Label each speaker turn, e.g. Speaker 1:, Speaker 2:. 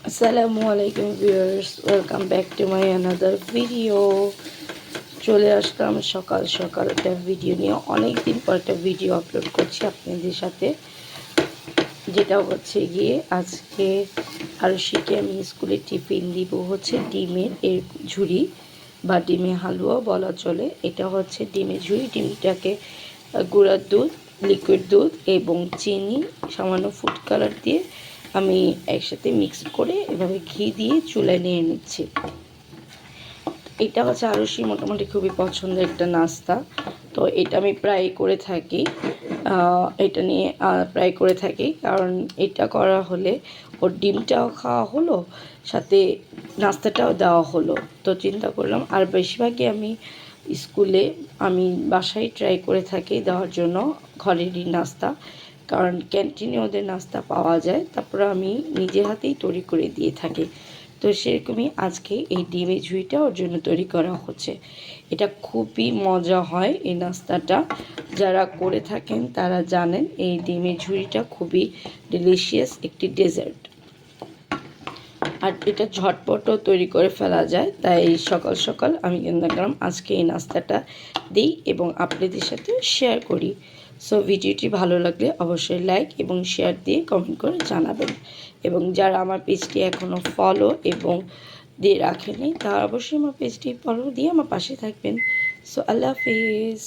Speaker 1: আসসালামু আলাইকুম viewers, welcome back to my another video. চলে আসলাম সকাল সকাল একটা ভিডিও নিয়ে। অনেক দিন পর একটা ভিডিও আপলোড করছি আপনাদের সাথে, যেটা হচ্ছে গিয়ে আজকে আরশিকে আমি স্কুলে টিফিন দিব হচ্ছে ডিমের ঝুড়ি বা ডিমের হালুয়া বলা চলে। এটা হচ্ছে ডিমের ঝুড়ি। ডিমটাকে গুঁড়ার দুধ, লিকুইড দুধ এবং চিনি, সামান্য ফুড কালার দিয়ে আমি একসাথে মিক্স করে এভাবে ঘি দিয়ে চুলায় নিয়ে নিচ্ছি। এটা হচ্ছে আরশি মোটামুটি খুবই পছন্দের একটা নাস্তা। তো এটা আমি প্রায় করে থাকি, এটা নিয়ে প্রায় করে থাকি, কারণ এটা করা হলে ওর ডিমটাও খাওয়া হলো, সাথে নাস্তাটাও দেওয়া হলো। তো চিন্তা করলাম, আর বেশিরভাগই আমি স্কুলে, আমি বাসায় ট্রাই করে থাকি দেওয়ার জন্য ঘরেরই নাস্তা, কারণ ক্যান্টিনে ওদের নাস্তা পাওয়া যায়, তারপরে আমি নিজে হাতেই তৈরি করে দিয়ে থাকি। তো সেরকমই আজকে এই ডিমের ঝুড়িটা ওর জন্য তৈরি করা হচ্ছে। এটা খুবই মজা হয় এই নাস্তাটা, যারা করে থাকেন তারা জানেন এই ডিমের ঝুড়িটা খুবই ডিলিশিয়াস একটি ডেজার্ট। আর এটা ঝটপটও তৈরি করে ফেলা যায়, তাই সকাল সকাল আমি চিন্তা করলাম আজকে এই নাস্তাটা দিই এবং আপনাদের সাথে শেয়ার করি। সো ভিডিওটি ভালো লাগলে অবশ্যই লাইক এবং শেয়ার দিয়ে কমেন্ট করে জানাবেন, এবং যারা আমার পেজটি এখনও ফলো এবং দিয়ে রাখেনি তারা অবশ্যই আমার পেজটি ফলো দিয়ে আমার পাশে থাকবেন। সো আল্লাহ হাফিজ।